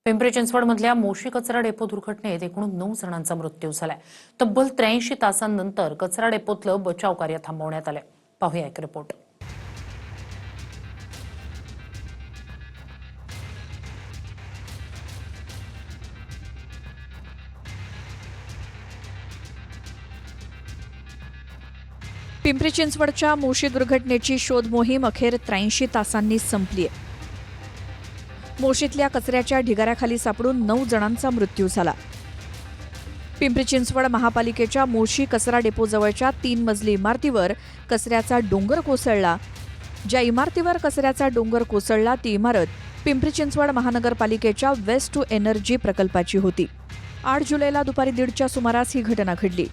पिंपरी चिंचवडमधल्या मोशी कचरा डेपो दुर्घटनेत एकूण 9 जणांचा मृत्यू झालाय. तब्बल 83 तासांनंतर कचरा डेपोतलं बचाव कार्य थांबवण्यात आलंय. पाहूया एक रिपोर्ट. पिंपरी चिंचवडच्या मोशी दुर्घटनेची शोध मोहीम अखेर 83 तासांनी संपली आहे. मोशीतल्या कचऱ्याच्या ढिगाऱ्याखाली सापडून 9 जणांचा मृत्यू झाला. पिंपरी चिंचवड महापालिकेच्या मोशी कचरा डेपोजवळच्या 3 मजली इमारतीवर कचऱ्याचा डोंगर कोसळला. ज्या इमारतीवर कचऱ्याचा डोंगर कोसळला ती इमारत पिंपरी चिंचवड महानगरपालिकेच्या वेस्ट टू एनर्जी प्रकल्पाची होती. 8 जुलैला दुपारी 1:30च्या सुमारास ही घटना घडली.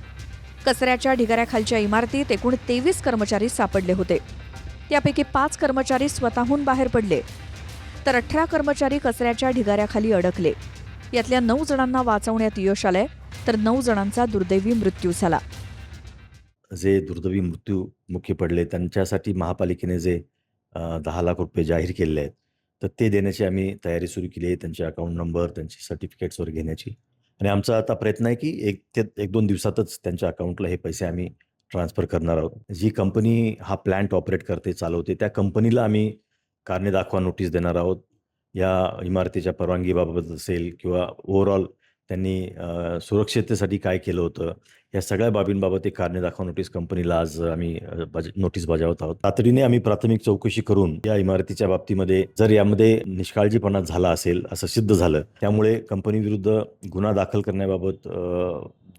कचऱ्याच्या ढिगाऱ्याखालच्या इमारतीत एकूण 23 कर्मचारी सापडले होते. त्यापैकी 5 कर्मचारी स्वतःहून बाहेर पडले, तर 18 कर्मचारी कचऱ्याच्या ढिगाऱ्याखाली अडकले. यातल्या 9 जणांना वाचवण्यात यश आलंय, तर 9 जणांचा दुर्दैवी मृत्यू झाला. जे दुर्दैवी मृत्युमुखी पडले त्यांच्यासाठी महापालिकेने जे 10 लाख रुपये जाहीर केलेले आहेत, तर ते देण्याची आम्ही तयारी सुरू केली आहे. त्यांचे अकाउंट नंबर, त्यांचे सर्टिफिकेट्स वगैरे घेण्याची. आणि आमचा आता प्रयत्न आहे की 1-2 दिवसातच त्यांच्या अकाउंटला हे पैसे आम्ही ट्रान्सफर करणार आहोत. जी कंपनी हा प्लांट ऑपरेट करते, चालवते, त्या कंपनीला आम्ही कारणे दाखवा नोटीस देणार आहोत. या इमारतीच्या परवानगीबाबत असेल किंवा ओव्हरऑल त्यांनी सुरक्षिततेसाठी काय केलं होतं, या सगळ्या बाबींबाबत एक कारणे दाखवा नोटीस कंपनीला आज आम्ही नोटीस बजावत आहोत. तातडीने आम्ही प्राथमिक चौकशी करून या इमारतीच्या बाबतीमध्ये जर यामध्ये निष्काळजीपणा झाला असेल असं सिद्ध झालं, त्यामुळे कंपनीविरुद्ध गुन्हा दाखल करण्याबाबत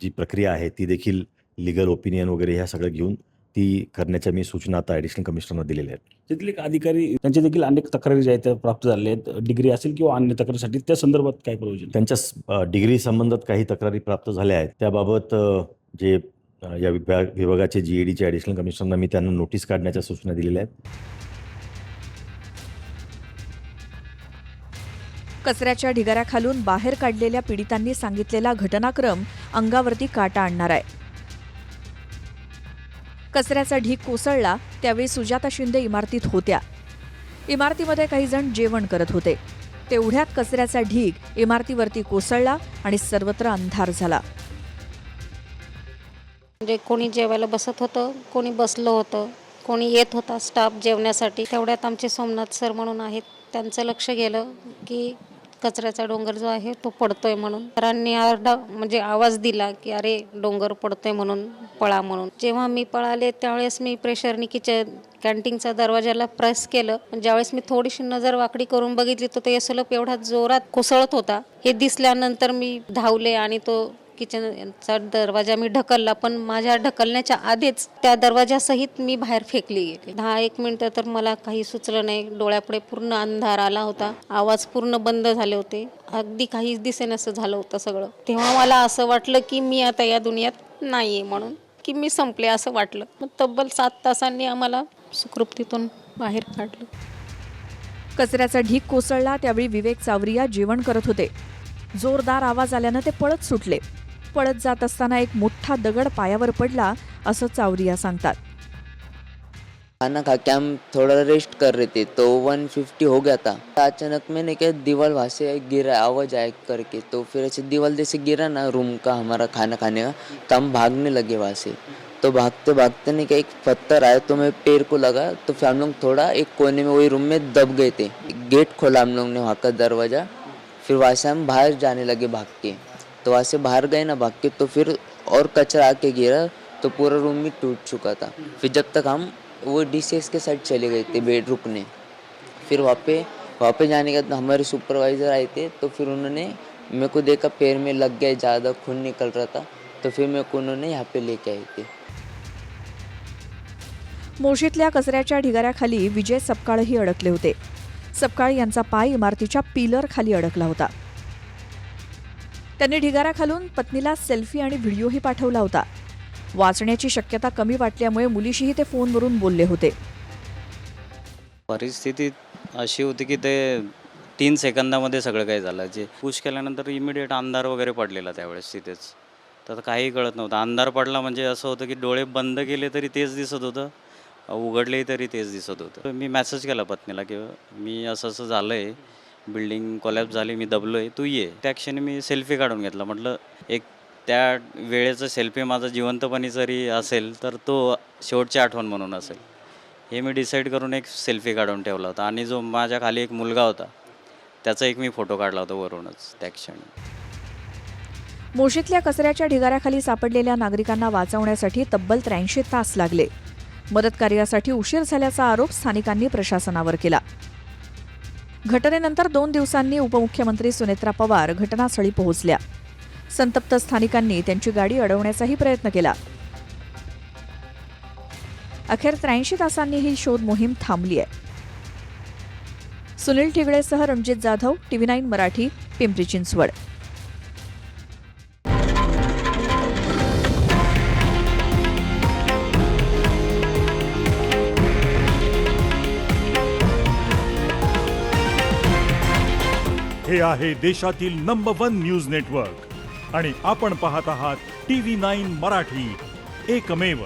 जी प्रक्रिया आहे ती देखील लिगल ओपिनियन वगैरे ह्या सगळं घेऊन ती करण्याच्या मी सूचना आता ॲडिशनल कमिशनरना दिलेल्या आहेत. तिथले एक अधिकारी त्यांचे देखील अनेक तक्रारी ज्या आहेत त्या प्राप्त झालेल्या आहेत, डिग्री असेल किंवा अन्य तक्रारीसाठी, त्या संदर्भात काय प्रयोजन? त्यांच्या डिग्री संबंधात काही तक्रारी प्राप्त झाल्या आहेत. त्याबाबत जे या विभागाचे GADचे ॲडिशनल कमिशनरना मी त्यांना नोटीस काढण्याच्या सूचना दिलेल्या आहेत. कचऱ्याच्या ढिगाऱ्याखालून बाहेर काढलेल्या पीडितांनी सांगितलेला घटनाक्रम अंगावरती काटा आणणार आहे. कचऱ्याचा ढीग कोसळला त्यावेळी सुजाता शिंदे इमारतीत होत्या. इमारतीमध्ये काही जण जेवण करत होते. तेवढ्यात कचऱ्याचा ढीग इमारतीवरती कोसळला आणि सर्वत्र अंधार झाला. म्हणजे कोणी जेवायला बसत होतं, कोणी बसलं होतं, कोणी येत होता स्टाफ जेवण्यासाठी. तेवढ्यात आमचे सोमनाथ सर म्हणून आहेत, त्यांचं लक्ष गेलं की कचऱ्याचा डोंगर जो आहे तो पडतोय म्हणून. सरांनी म्हणजे आवाज दिला की अरे डोंगर पडतोय म्हणून पळा म्हणून. जेव्हा मी पळाले त्यावेळेस मी प्रेशरनी कॅन्टीनचा दरवाजाला प्रेस केलं. पण ज्यावेळेस मी थोडीशी नजर वाकडी करून बघितली तर तो एसोलप एवढा जोरात कोसळत होता. हे दिसल्यानंतर मी धावले आणि तो किचनचा दरवाजा मी ढकलला, पण माझ्या ढकलण्याच्या आधीच त्या दरवाजासहित मी बाहेर फेकली गेली. 10-1 मिनिटं तर मला काही सुचलं नाही. डोळ्यापुढे पूर्ण अंधार आला होता, आवाज पूर्ण बंद झाले होते, अगदी काहीच दिसेनासं झालं होतं सगळं. तेव्हा मला असं वाटलं की मी आता या दुनियात नाहीये, म्हणून की मी संपले असं वाटलं. मग तब्बल 7 तासांनी आम्हाला सुखरूपतेतून बाहेर काढलं. कचऱ्याचा ढीग कोसळला त्यावेळी विवेक चावरिया जेवण करत होते. जोरदार आवाज आल्यानं ते पळत सुटले. पळत जात असताना एक मोठा दगड पायावर पडला असं चावरिया सांगतात. खाना खा के हम थोड़ा रेस्ट कर रहे थे तो 150 हो गया था. अचानक मैंने क्या दीवार वहाँ से गिरा, आवाज आया करके, तो फिर ऐसे दीवार जैसे गिरा ना रूम का हमारा खाना खाने का, तो हम भागने लगे वहाँ से. तो भागते भागते ने क्या एक पत्थर आया तो मैं पैर को लगा, तो फिर हम लोग थोड़ा एक कोने में वही रूम में दब गए थे. गेट खोला हम लोग ने वहाँ का दरवाज़ा, फिर वहाँ से हम बाहर जाने लगे भाग के. तो वहाँ से बाहर गए ना भाग के, तो फिर और कचरा आके गिरा तो पूरा रूम में टूट चुका था. फिर जब तक हम वो DCS के साइड चले गए थे बेड रुकने, फिर वहाँ पे जाने के बाद हमारे सुपरवाइज़र आए थे, तो फिर उन्होंने मेरे को देखा पैर में लग गया, ज़्यादा खून निकल रहा था, तो फिर मेरे को उन्होंने यहाँ पे लेके आए थे. मोशीतल्या कचऱ्याच्या ढिगाऱ्याखाली विजय सपकाळही अडकले होते. सपकाळ यांचा पाय इमारतीच्या पिलर खाली अडकला होता. त्यांनी ढिगाऱ्याखालून पत्नीला सेल्फी आणि व्हिडिओही पाठवला होता. वाचण्याची शक्यता कमी वाटल्यामुळे मुलीशीही ते फोनवरून बोलले होते. परिस्थिती अशी होती की ते 3 सेकंदामध्ये सगळं काही झालं. जे पुश केल्यानंतर इमिडिएट अंधार वगैरे पडलेला त्यावेळेस तिथेच. तर काही कळत नव्हतं. अंधार पडला म्हणजे असं होतं की डोळे बंद केले तरी तेच दिसत होतं, उघडले तरी तेच दिसत होतं. मी मेसेज केला पत्नीला की मी असं असं झालं आहे, बिल्डिंग कोलॅप्स झाली, मी दबलो आहे, तू ये. त्या क्षणी मी सेल्फी काढून घेतला. म्हटलं एक त्या वेळेचं सेल्फी माझा जिवंतपणी जरी असेल तर तो शेवटची आठवण म्हणून असेल. हे मी डिसाईड करून एक सेल्फी काढून ठेवला होता आणि जो माझ्या खाली एक मुलगा होता त्याचा एक मी फोटो काढला होता वरूनच त्या क्षणी. मोशीतल्या कचऱ्याच्या ढिगाऱ्याखाली सापडलेल्या नागरिकांना वाचवण्यासाठी तब्बल 83 तास लागले. मदत कार्यासाठी उशीर झाल्याचा आरोप स्थानिकांनी प्रशासनावर केला. घटनेनंतर 2 दिवसांनी उपमुख्यमंत्री सुनेत्रा पवार घटनास्थळी पोहोचल्या. संतप्त स्थानिकांनी त्यांची गाडी अडवण्याचाही प्रयत्न केला. अखेर 83 तासांनी ही शोध मोहीम थांबली आहे. सुनील ठिगळेसह रणजित जाधव, TV9 मराठी, पिंपरी चिंचवड. हे आहे देशातील नंबर 1 न्यूज नेटवर्क आणि आपण पाहत आहात TV9 मराठी, एकमेव.